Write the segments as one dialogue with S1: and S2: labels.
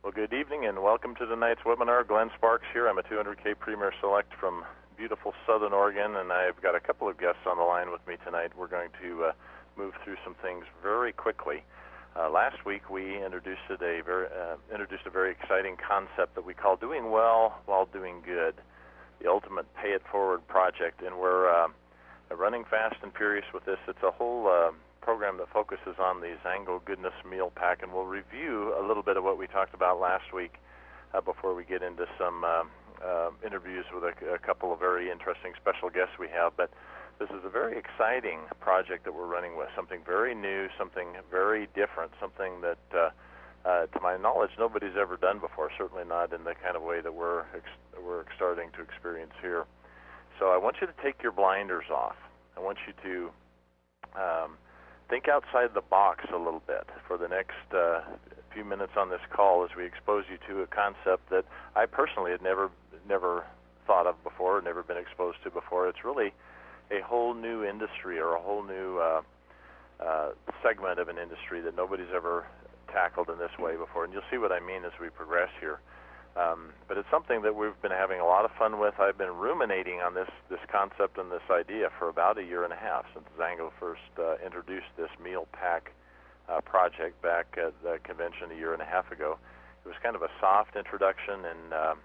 S1: Well, good evening and welcome to tonight's webinar. Glenn Sparks here. I'm a 200K Premier Select from beautiful Southern Oregon, and I've got a couple of guests on the line with me tonight. We're going to move through some things very quickly. Last week we introduced a very exciting concept that we call doing well while doing good, the ultimate pay it forward project, and we're running fast and furious with this. It's a whole program that focuses on the Zango Goodness Meal Pack, and we'll review a little bit of what we talked about last week before we get into some interviews with a couple of very interesting special guests we have. But this is a very exciting project that we're running with, something very new, something very different, something that, to my knowledge, nobody's ever done before, certainly not in the kind of way that we're starting to experience here. So I want you to take your blinders off. I want you to think outside the box a little bit for the next few minutes on this call as we expose you to a concept that I personally had never thought of before, never been exposed to before. It's really a whole new industry, or a whole new segment of an industry that nobody's ever tackled in this way before. And you'll see what I mean as we progress here. But it's something that we've been having a lot of fun with. I've been ruminating on this concept and this idea for about a year and a half since Zango first introduced this meal pack project back at the convention a year and a half ago. It was kind of a soft introduction, and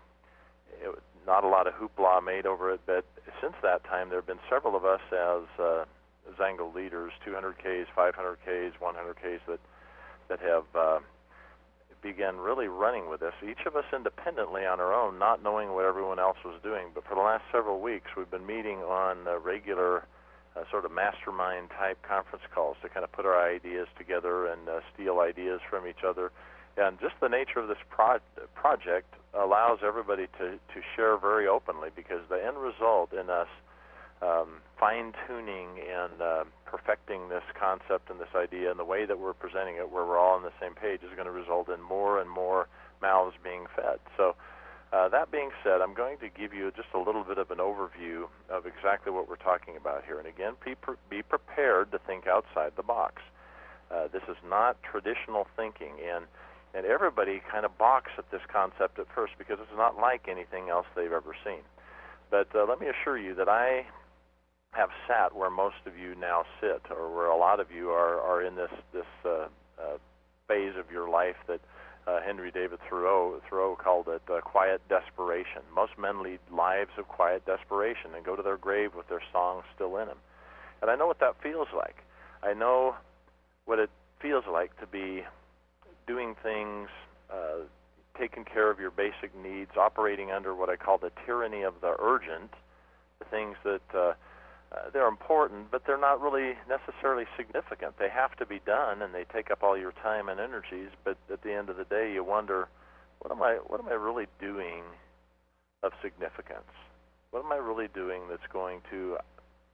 S1: not a lot of hoopla made over it. But since that time, there have been several of us as Zango leaders, 200Ks, 500Ks, 100Ks, that have began really running with this, each of us independently on our own, not knowing what everyone else was doing. But for the last several weeks, we've been meeting on regular sort of mastermind-type conference calls to kind of put our ideas together and steal ideas from each other. And just the nature of this project allows everybody to share very openly, because the end result in us fine-tuning and perfecting this concept and this idea and the way that we're presenting it, where we're all on the same page, is going to result in more and more mouths being fed. So that being said, I'm going to give you just a little bit of an overview of exactly what we're talking about here. And again, be prepared to think outside the box. This is not traditional thinking, and everybody kind of balks at this concept at first because it's not like anything else they've ever seen. But let me assure you that I have sat where most of you now sit, or where a lot of you are in this phase of your life that Henry David Thoreau called it quiet desperation. Most men lead lives of quiet desperation and go to their grave with their songs still in them. And I know what that feels like. I know what it feels like to be doing things, taking care of your basic needs, operating under what I call the tyranny of the urgent, the things that they're important, but they're not really necessarily significant. They have to be done, and they take up all your time and energies. But at the end of the day, you wonder, what am I really doing of significance? What am I really doing that's going to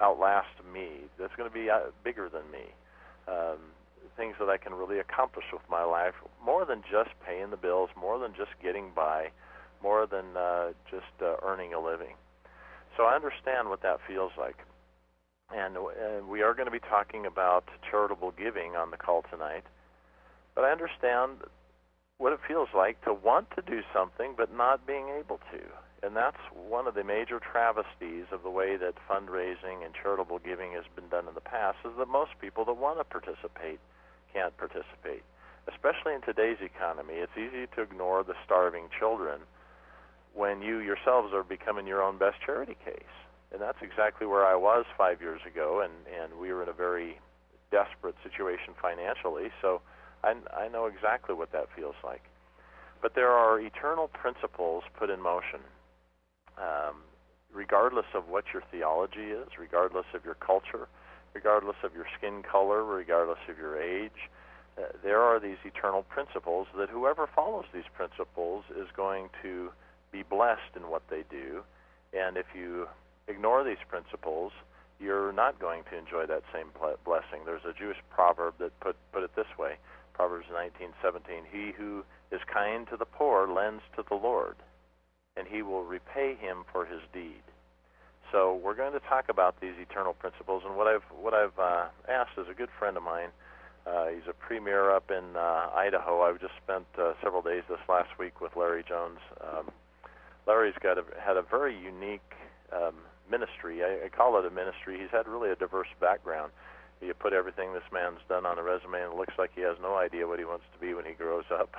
S1: outlast me? That's going to be bigger than me? Things that I can really accomplish with my life, more than just paying the bills, more than just getting by, more than just earning a living. So I understand what that feels like. And we are going to be talking about charitable giving on the call tonight. But I understand what it feels like to want to do something but not being able to. And that's one of the major travesties of the way that fundraising and charitable giving has been done in the past, is that most people that want to participate can't participate. Especially in today's economy, it's easy to ignore the starving children when you yourselves are becoming your own best charity case. And that's exactly where I was 5 years ago, and we were in a very desperate situation financially, so I know exactly what that feels like. But there are eternal principles put in motion, regardless of what your theology is, regardless of your culture, regardless of your skin color, regardless of your age. There are these eternal principles that whoever follows these principles is going to be blessed in what they do, and if you ignore these principles, you're not going to enjoy that same blessing. There's a Jewish proverb that put it this way, Proverbs 19:17, "He who is kind to the poor lends to the Lord, and he will repay him for his deed." So we're going to talk about these eternal principles, and what I've asked is a good friend of mine, He's a premier up in Idaho. I've just spent several days this last week with Larry Jones. Larry's had a very unique ministry. I call it a ministry. He's had really a diverse background. You put everything this man's done on a resume, and it looks like he has no idea what he wants to be when he grows up.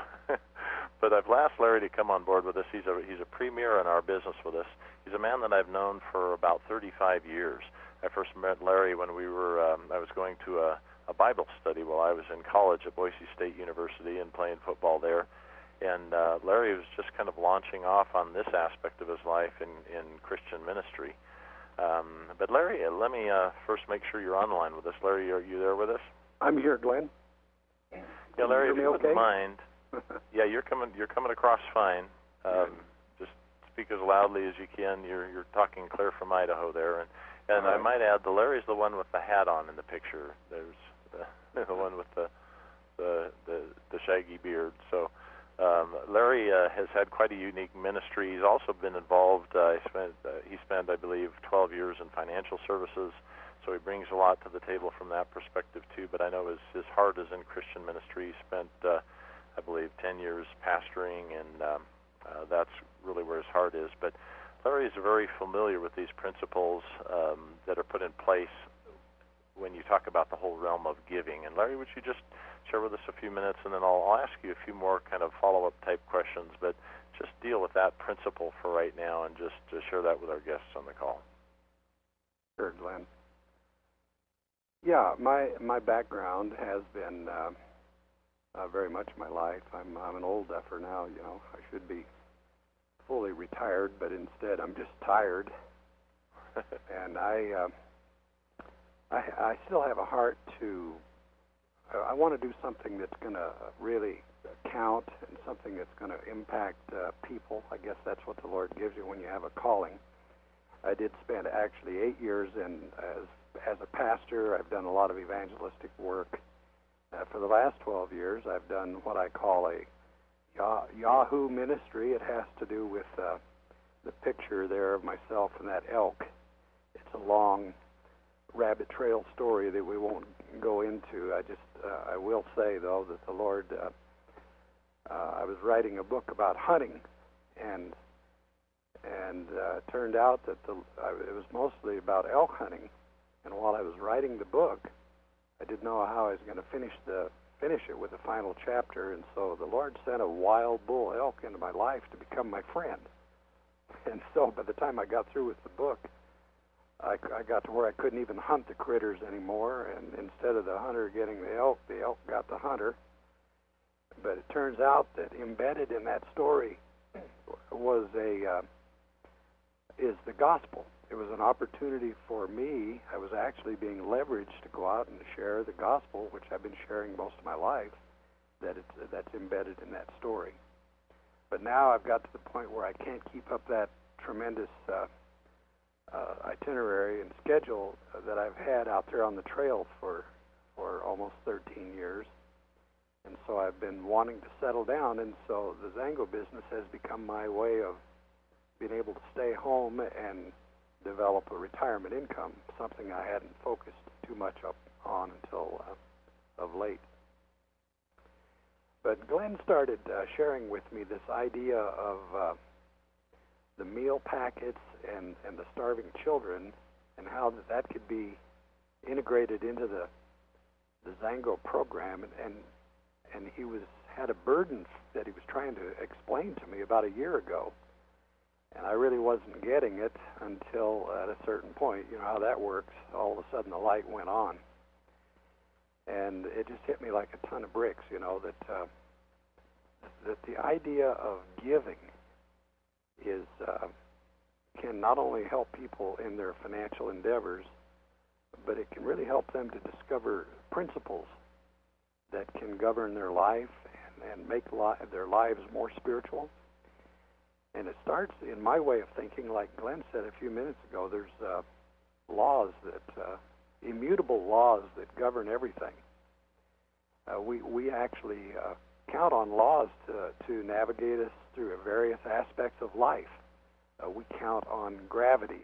S1: But I've asked Larry to come on board with us. He's a premier in our business with us. He's a man that I've known for about 35 years. I first met Larry when I was going to a Bible study while I was in college at Boise State University and playing football there. And Larry was just kind of launching off on this aspect of his life in Christian ministry. But Larry, let me first make sure you're online with us. Larry, are you there with us?
S2: I'm here, Glenn.
S1: Yeah, Larry, if you
S2: wouldn't
S1: mind. Yeah, you're coming across fine. Just speak as loudly as you can. You're talking clear from Idaho there, and I might add, the Larry's the one with the hat on in the picture. There's the one with the shaggy beard. So Larry has had quite a unique ministry. He's also been involved. He spent, I believe, 12 years in financial services. So he brings a lot to the table from that perspective too. But I know his heart is in Christian ministry. He spent, I believe, 10 years pastoring, and that's really where his heart is. But Larry is very familiar with these principles that are put in place when you talk about the whole realm of giving. And Larry, would you just share with us a few minutes, and then I'll ask you a few more kind of follow-up type questions, but just deal with that principle for right now and just to share that with our guests on the call.
S2: Sure, Glenn. Yeah, my background has been very much my life. I'm an old duffer now. You know, I should be fully retired, but instead I'm just tired. And I still have a heart to. I want to do something that's going to really count and something that's going to impact people. I guess that's what the Lord gives you when you have a calling. I did spend actually 8 years as a pastor. I've done a lot of evangelistic work. For the last 12 years, I've done what I call a Yahoo ministry. It has to do with the picture there of myself and that elk. It's a long rabbit trail story that we won't go into. I will say, though, that the Lord, I was writing a book about hunting, and it turned out that it was mostly about elk hunting. And while I was writing the book, I didn't know how I was going to finish it with the final chapter, and so the Lord sent a wild bull elk into my life to become my friend. And so by the time I got through with the book, I got to where I couldn't even hunt the critters anymore, and instead of the hunter getting the elk got the hunter. But it turns out that embedded in that story is the gospel. It was an opportunity for me. I was actually being leveraged to go out and share the gospel, which I've been sharing most of my life, that's embedded in that story. But now I've got to the point where I can't keep up that tremendous itinerary and schedule that I've had out there on the trail for almost 13 years. And so I've been wanting to settle down, and so the Zango business has become my way of being able to stay home and develop a retirement income, something I hadn't focused too much on until of late. But Glenn started sharing with me this idea of the meal packets and the starving children, and how that could be integrated into the Zango program, and he had a burden that he was trying to explain to me about a year ago. And I really wasn't getting it until at a certain point. You know how that works. All of a sudden the light went on. And it just hit me like a ton of bricks, you know, that the idea of giving can not only help people in their financial endeavors, but it can really help them to discover principles that can govern their life and make their lives more spiritual. And it starts, in my way of thinking, like Glenn said a few minutes ago, there's laws immutable laws that govern everything. We actually count on laws to navigate us through various aspects of life. We count on gravity